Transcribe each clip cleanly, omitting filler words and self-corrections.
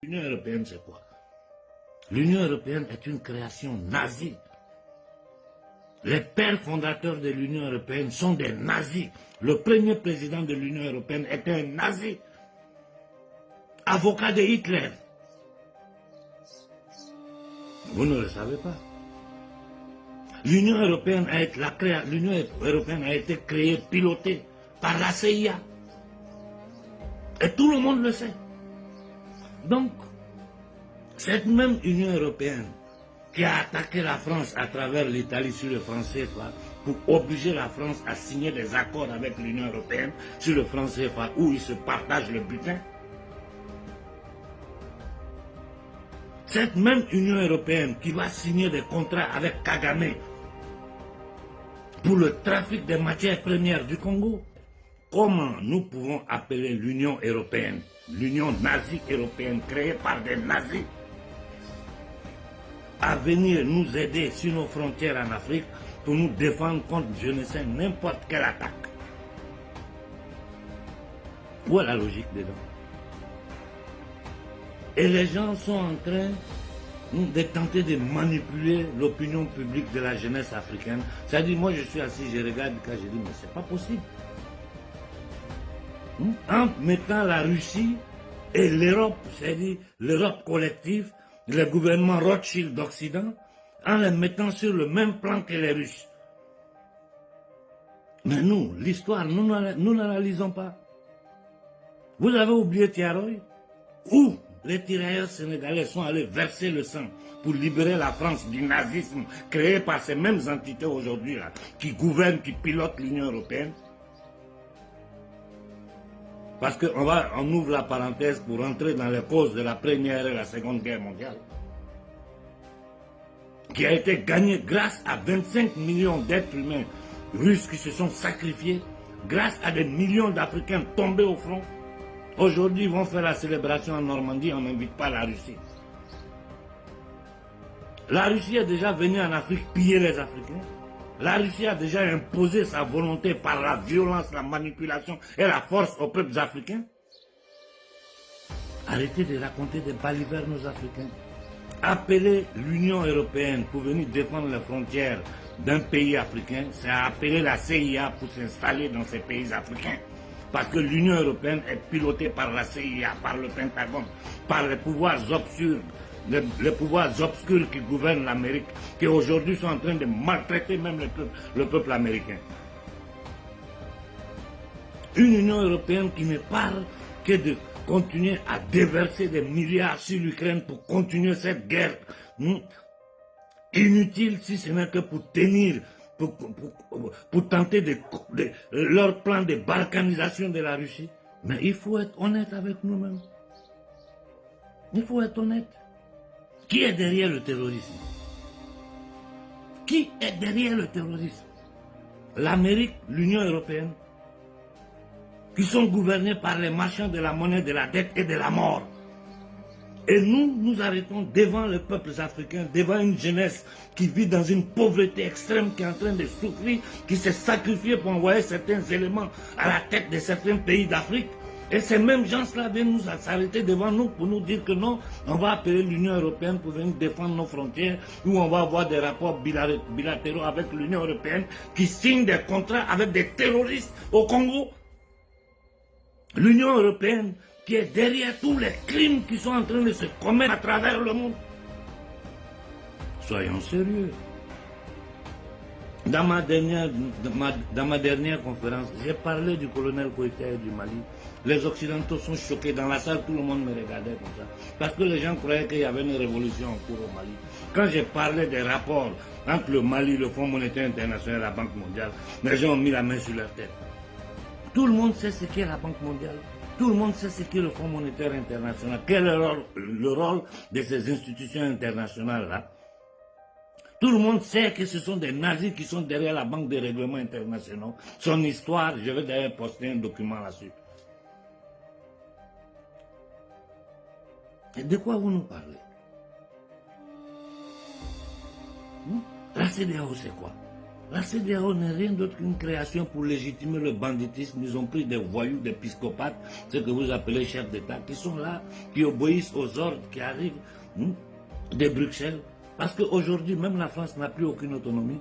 L'Union européenne, c'est quoi? L'Union européenne est une création nazie. Les pères fondateurs de l'Union européenne sont des nazis. Le premier président de l'Union européenne était un nazi. Avocat de Hitler. Vous ne le savez pas. L'Union européenne a été créée, pilotée par la CIA. Et tout le monde le sait. Donc, cette même Union européenne qui a attaqué la France à travers l'Italie sur le franc CFA pour obliger la France à signer des accords avec l'Union européenne sur le franc CFA où ils se partagent le butin. Cette même Union européenne qui va signer des contrats avec Kagame pour le trafic des matières premières du Congo. Comment nous pouvons appeler l'Union européenne, l'Union nazie européenne créée par des nazis, à venir nous aider sur nos frontières en Afrique pour nous défendre contre, je ne sais, n'importe quelle attaque? Où est la logique dedans? Et les gens sont en train de tenter de manipuler l'opinion publique de la jeunesse africaine. C'est-à-dire, moi je suis assis, je regarde quand je dis, mais c'est pas possible. En mettant la Russie et l'Europe, c'est-à-dire l'Europe collective, le gouvernement Rothschild d'Occident, en les mettant sur le même plan que les Russes. Mais nous, l'histoire, nous n'analysons pas. Vous avez oublié Tiaroy, où les tirailleurs sénégalais sont allés verser le sang pour libérer la France du nazisme créé par ces mêmes entités aujourd'hui là, qui gouvernent, qui pilotent l'Union européenne. Parce qu'on ouvre la parenthèse pour entrer dans les causes de la Première et la Seconde Guerre mondiale, qui a été gagnée grâce à 25 millions d'êtres humains russes qui se sont sacrifiés, grâce à des millions d'Africains tombés au front. Aujourd'hui, ils vont faire la célébration en Normandie, on n'invite pas la Russie. La Russie est déjà venue en Afrique piller les Africains. La Russie a déjà imposé sa volonté par la violence, la manipulation et la force aux peuples africains. Arrêtez de raconter des balivernes aux Africains. Appeler l'Union européenne pour venir défendre les frontières d'un pays africain, c'est appeler la CIA pour s'installer dans ces pays africains. Parce que l'Union européenne est pilotée par la CIA, par le Pentagone, par les pouvoirs obscurs. Les pouvoirs obscurs qui gouvernent l'Amérique, qui aujourd'hui sont en train de maltraiter même le peuple américain. Une Union européenne qui ne parle que de continuer à déverser des milliards sur l'Ukraine pour continuer cette guerre inutile, si ce n'est que pour tenir, pour tenter leur plan de balkanisation de la Russie. Mais il faut être honnête avec nous-mêmes. Il faut être honnête. Qui est derrière le terrorisme? Qui est derrière le terrorisme? L'Amérique, l'Union européenne, qui sont gouvernés par les marchands de la monnaie, de la dette et de la mort. Et nous arrêtons devant les peuples africains, devant une jeunesse qui vit dans une pauvreté extrême, qui est en train de souffrir, qui s'est sacrifiée pour envoyer certains éléments à la tête de certains pays d'Afrique. Et ces mêmes gens-là viennent nous s'arrêter devant nous pour nous dire que non, on va appeler l'Union européenne pour venir défendre nos frontières, ou on va avoir des rapports bilatéraux avec l'Union européenne qui signe des contrats avec des terroristes au Congo. L'Union européenne qui est derrière tous les crimes qui sont en train de se commettre à travers le monde. Soyons sérieux. Dans ma dernière conférence, j'ai parlé du colonel Koïta et du Mali. Les Occidentaux sont choqués. Dans la salle, tout le monde me regardait comme ça. Parce que les gens croyaient qu'il y avait une révolution en cours au Mali. Quand j'ai parlé des rapports entre le Mali, le Fonds monétaire international et la Banque mondiale, les gens ont mis la main sur leur tête. Tout le monde sait ce qu'est la Banque mondiale. Tout le monde sait ce qu'est le Fonds monétaire international. Quel est le rôle de ces institutions internationales-là? Tout le monde sait que ce sont des nazis qui sont derrière la Banque des règlements internationaux. Son histoire, je vais d'ailleurs poster un document là-dessus. Et de quoi vous nous parlez? La CEDEAO, c'est quoi? La CEDEAO n'est rien d'autre qu'une création pour légitimer le banditisme. Ils ont pris des voyous, des psychopathes, ce que vous appelez chefs d'État, qui sont là, qui obéissent aux ordres qui arrivent de Bruxelles. Parce qu'aujourd'hui, même la France n'a plus aucune autonomie.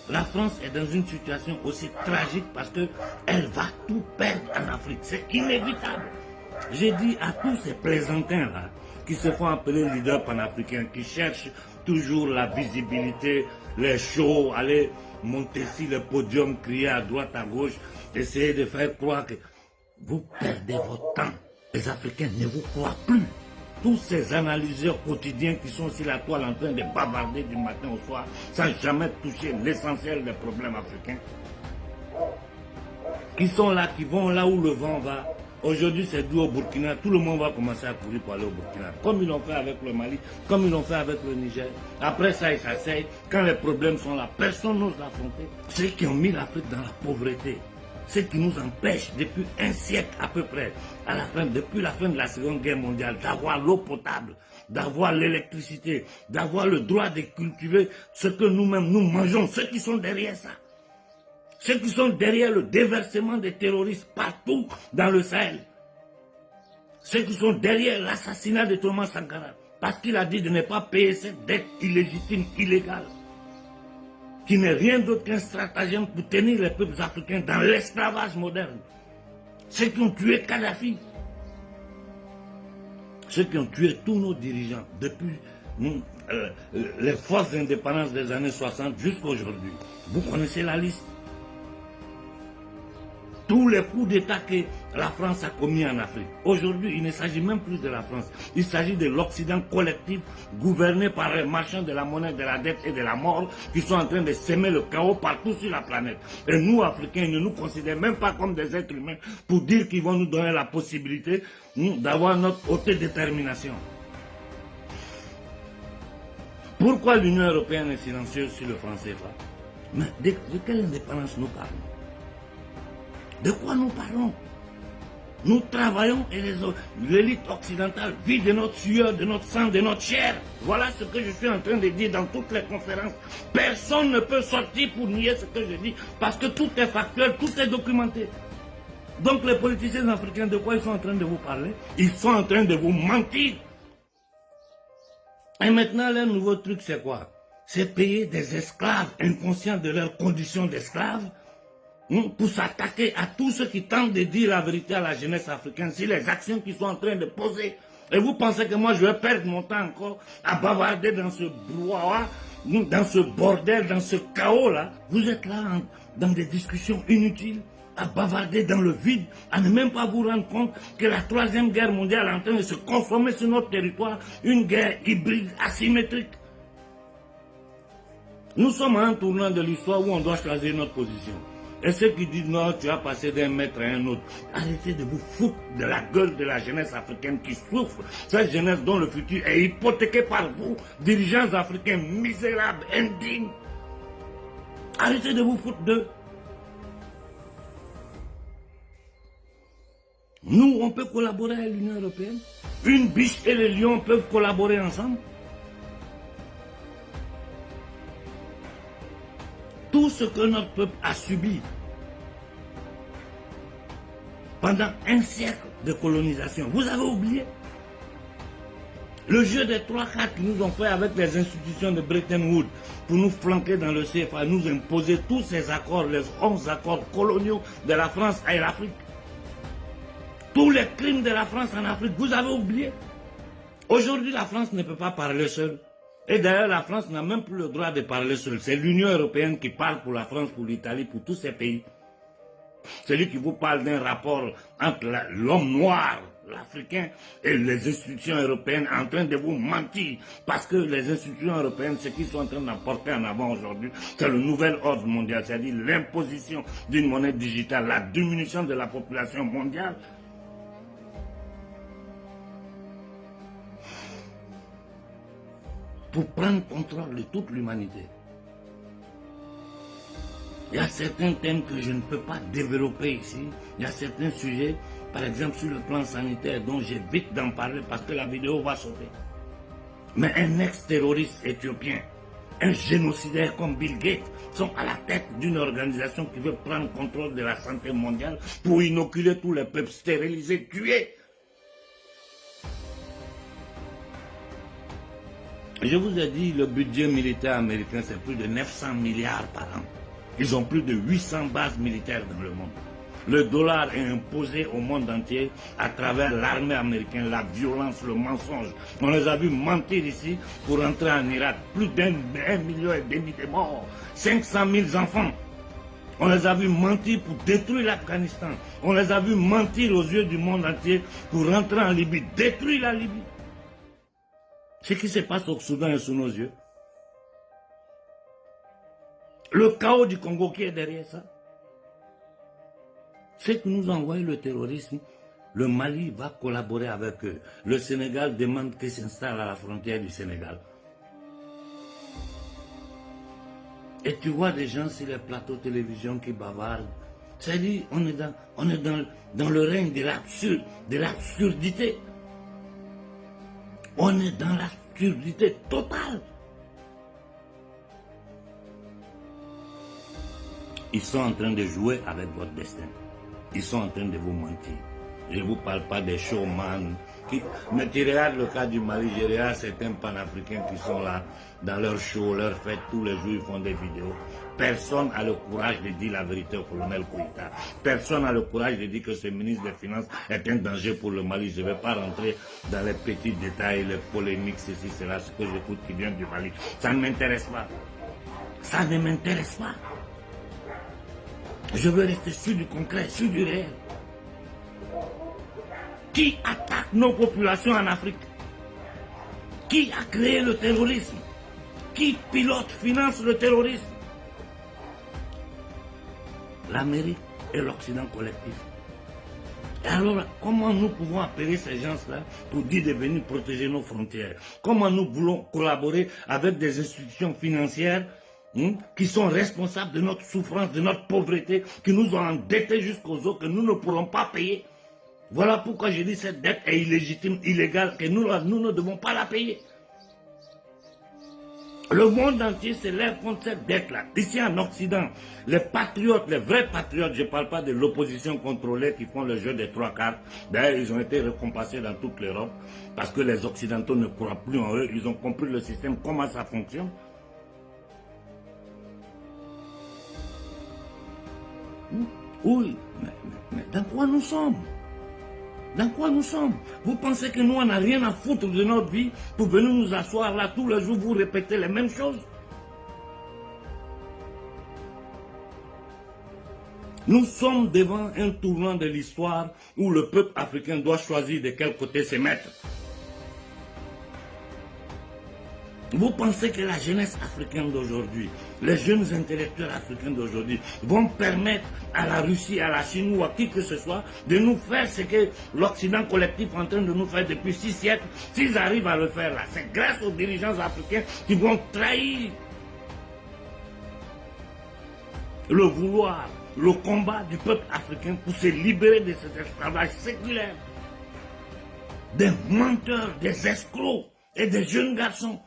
La France est dans une situation aussi tragique parce qu'elle va tout perdre en Afrique. C'est inévitable. J'ai dit à tous ces plaisantins-là, qui se font appeler leaders panafricains, qui cherchent toujours la visibilité, les shows, aller monter sur le podium, crier à droite, à gauche, essayer de faire croire que vous perdez votre temps. Les Africains ne vous croient plus. Tous ces analyseurs quotidiens qui sont sur la toile en train de bavarder du matin au soir sans jamais toucher l'essentiel des problèmes africains, qui sont là, qui vont là où le vent va. Aujourd'hui, c'est dû au Burkina. Tout le monde va commencer à courir pour aller au Burkina. Comme ils l'ont fait avec le Mali, comme ils l'ont fait avec le Niger. Après ça, ils s'asseyent. Quand les problèmes sont là, personne n'ose l'affronter. Ceux qui ont mis l'Afrique dans la pauvreté, ceux qui nous empêchent depuis un siècle à peu près, depuis la fin de la Seconde Guerre mondiale, d'avoir l'eau potable, d'avoir l'électricité, d'avoir le droit de cultiver ce que nous-mêmes nous mangeons, ceux qui sont derrière ça. Ceux qui sont derrière le déversement des terroristes partout dans le Sahel. Ceux qui sont derrière l'assassinat de Thomas Sankara. Parce qu'il a dit de ne pas payer cette dette illégitime, illégale. Qui n'est rien d'autre qu'un stratagème pour tenir les peuples africains dans l'esclavage moderne. Ceux qui ont tué Kadhafi. Ceux qui ont tué tous nos dirigeants depuis les forces d'indépendance des années 60 jusqu'à aujourd'hui. Vous connaissez la liste. Tous les coups d'État que la France a commis en Afrique. Aujourd'hui, il ne s'agit même plus de la France. Il s'agit de l'Occident collectif gouverné par les marchands de la monnaie, de la dette et de la mort qui sont en train de semer le chaos partout sur la planète. Et nous, Africains, ils ne nous considèrent même pas comme des êtres humains pour dire qu'ils vont nous donner la possibilité d'avoir notre autodétermination. Pourquoi l'Union européenne est silencieuse sur le franc CFA? Mais de quelle indépendance nous parlons? De quoi nous parlons? Nous travaillons et l'élite occidentale vit de notre sueur, de notre sang, de notre chair. Voilà ce que je suis en train de dire dans toutes les conférences. Personne ne peut sortir pour nier ce que je dis parce que tout est factuel, tout est documenté. Donc les politiciens africains, de quoi ils sont en train de vous parler? Ils sont en train de vous mentir. Et maintenant, leur nouveau truc, c'est quoi? C'est payer des esclaves inconscients de leurs conditions d'esclaves pour s'attaquer à tous ceux qui tentent de dire la vérité à la jeunesse africaine sur les actions qu'ils sont en train de poser. Et vous pensez que moi je vais perdre mon temps encore à bavarder dans ce brouhaha, dans ce bordel, dans ce chaos-là? Vous êtes là dans des discussions inutiles, à bavarder dans le vide, à ne même pas vous rendre compte que la troisième guerre mondiale est en train de se consommer sur notre territoire, une guerre hybride, asymétrique. Nous sommes à un tournant de l'histoire où on doit choisir notre position. Et ceux qui disent non, tu vas passer d'un maître à un autre, arrêtez de vous foutre de la gueule de la jeunesse africaine qui souffre. Cette jeunesse dont le futur est hypothéqué par vous, dirigeants africains misérables, indignes. Arrêtez de vous foutre d'eux. Nous, on peut collaborer avec l'Union européenne. Une biche et le lion peuvent collaborer ensemble. Tout ce que notre peuple a subi pendant un siècle de colonisation, vous avez oublié le jeu des 3 cartes qu'ils nous ont fait avec les institutions de Bretton Woods pour nous flanquer dans le CFA, nous imposer tous ces accords, les 11 accords coloniaux de la France et l'Afrique. Tous les crimes de la France en Afrique, vous avez oublié. Aujourd'hui, la France ne peut pas parler seule. Et d'ailleurs, la France n'a même plus le droit de parler seule. C'est l'Union européenne qui parle pour la France, pour l'Italie, pour tous ces pays. Celui qui vous parle d'un rapport entre l'homme noir, l'Africain, et les institutions européennes en train de vous mentir. Parce que les institutions européennes, ce qu'ils sont en train d'apporter en avant aujourd'hui, c'est le nouvel ordre mondial, c'est-à-dire l'imposition d'une monnaie digitale, la diminution de la population mondiale. Pour prendre contrôle de toute l'humanité. Il y a certains thèmes que je ne peux pas développer ici. Il y a certains sujets, par exemple sur le plan sanitaire, dont j'évite d'en parler parce que la vidéo va sauter. Mais un ex-terroriste éthiopien un génocidaire comme Bill Gates sont à la tête d'une organisation qui veut prendre contrôle de la santé mondiale pour inoculer tous les peuples, stériliser, tuer. Je vous ai dit, le budget militaire américain, c'est plus de 900 milliards par an. Ils ont plus de 800 bases militaires dans le monde. Le dollar est imposé au monde entier à travers l'armée américaine, la violence, le mensonge. On les a vus mentir ici pour entrer en Irak. Plus d'1,5 million de morts, 500 000 enfants. On les a vus mentir pour détruire l'Afghanistan. On les a vus mentir aux yeux du monde entier pour rentrer en Libye, détruire la Libye. Ce qui se passe au Soudan est sous nos yeux. Le chaos du Congo qui est derrière ça. C'est que nous envoyons le terrorisme. Le Mali va collaborer avec eux. Le Sénégal demande qu'ils s'installent à la frontière du Sénégal. Et tu vois des gens sur les plateaux de télévision qui bavardent. C'est-à-dire, on est dans le règne de l'absurdité. On est dans l'absurdité totale. Ils sont en train de jouer avec votre destin. Ils sont en train de vous mentir. Je ne vous parle pas des showman. Mais tu regardes le cas du Mali, je regarde certains panafricains qui sont là, dans leur show, leur fête, tous les jours ils font des vidéos. Personne n'a le courage de dire la vérité au colonel Koïta. Personne n'a le courage de dire que ce ministre des Finances est un danger pour le Mali. Je ne vais pas rentrer dans les petits détails, les polémiques, ceci, cela, ce que j'écoute qui vient du Mali. Ça ne m'intéresse pas. Ça ne m'intéresse pas. Je veux rester sur du concret, sur du réel. Qui attaque nos populations en Afrique? Qui a créé le terrorisme? Qui pilote, finance le terrorisme? L'Amérique et l'Occident collectif. Et alors, comment nous pouvons appeler ces gens-là pour dire de venir protéger nos frontières? Comment nous voulons collaborer avec des institutions financières qui sont responsables de notre souffrance, de notre pauvreté, qui nous ont endettés jusqu'aux os, que nous ne pourrons pas payer? Voilà pourquoi je dis que cette dette est illégitime, illégale, que nous ne devons pas la payer. Le monde entier se lève contre cette dette-là. Ici en Occident, les patriotes, les vrais patriotes, je ne parle pas de l'opposition contrôlée qui font le jeu des trois cartes. D'ailleurs, ils ont été récompensés dans toute l'Europe parce que les Occidentaux ne croient plus en eux. Ils ont compris le système, comment ça fonctionne. Oui, mais dans quoi nous sommes? Dans quoi nous sommes? Vous pensez que nous, on n'a rien à foutre de notre vie pour venir nous asseoir là tous les jours, vous répéter les mêmes choses? Nous sommes devant un tournant de l'histoire où le peuple africain doit choisir de quel côté se mettre. Vous pensez que la jeunesse africaine d'aujourd'hui, les jeunes intellectuels africains d'aujourd'hui vont permettre à la Russie, à la Chine ou à qui que ce soit de nous faire ce que l'Occident collectif est en train de nous faire depuis 6 siècles? S'ils arrivent à le faire là, c'est grâce aux dirigeants africains qui vont trahir le vouloir, le combat du peuple africain pour se libérer de cet esclavage séculaire. Des menteurs, des escrocs et des jeunes garçons.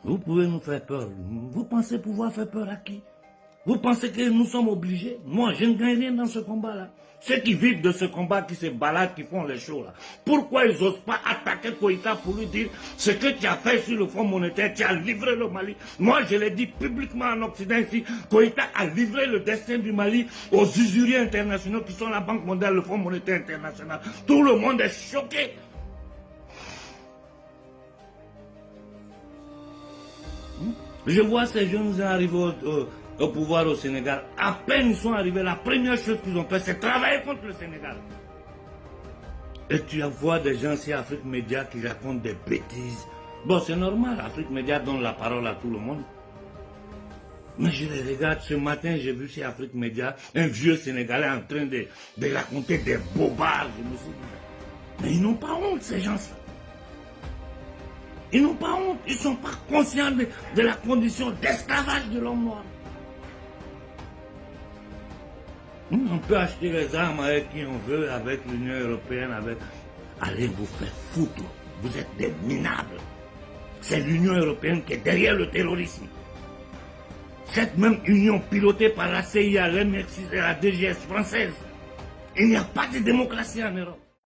Vous pouvez nous faire peur. Vous pensez pouvoir faire peur à qui? Vous pensez que nous sommes obligés? Moi, je ne gagne rien dans ce combat-là. Ceux qui vivent de ce combat, qui se baladent, qui font les shows là, pourquoi ils n'osent pas attaquer Koïta pour lui dire ce que tu as fait sur le Fonds monétaire, tu as livré le Mali? Moi, je l'ai dit publiquement en Occident ici, Koïta a livré le destin du Mali aux usuriers internationaux qui sont la Banque mondiale, le Fonds monétaire international. Tout le monde est choqué. Je vois ces jeunes arriver au pouvoir au Sénégal. À peine ils sont arrivés, la première chose qu'ils ont fait, c'est travailler contre le Sénégal. Et tu vois des gens sur Afrique Média qui racontent des bêtises. Bon, c'est normal, Afrique Média donne la parole à tout le monde. Mais je les regarde, ce matin, j'ai vu sur Afrique Média un vieux Sénégalais en train de raconter des bobards. Je me suis dit, mais ils n'ont pas honte, ces gens-là. Ils n'ont pas honte, ils ne sont pas conscients de la condition d'esclavage de l'homme noir. On peut acheter les armes avec qui on veut, avec l'Union européenne, avec... Allez vous faire foutre. Vous êtes des minables. C'est l'Union européenne qui est derrière le terrorisme. Cette même union pilotée par la CIA, l'MX6 et la DGS française. Il n'y a pas de démocratie en Europe.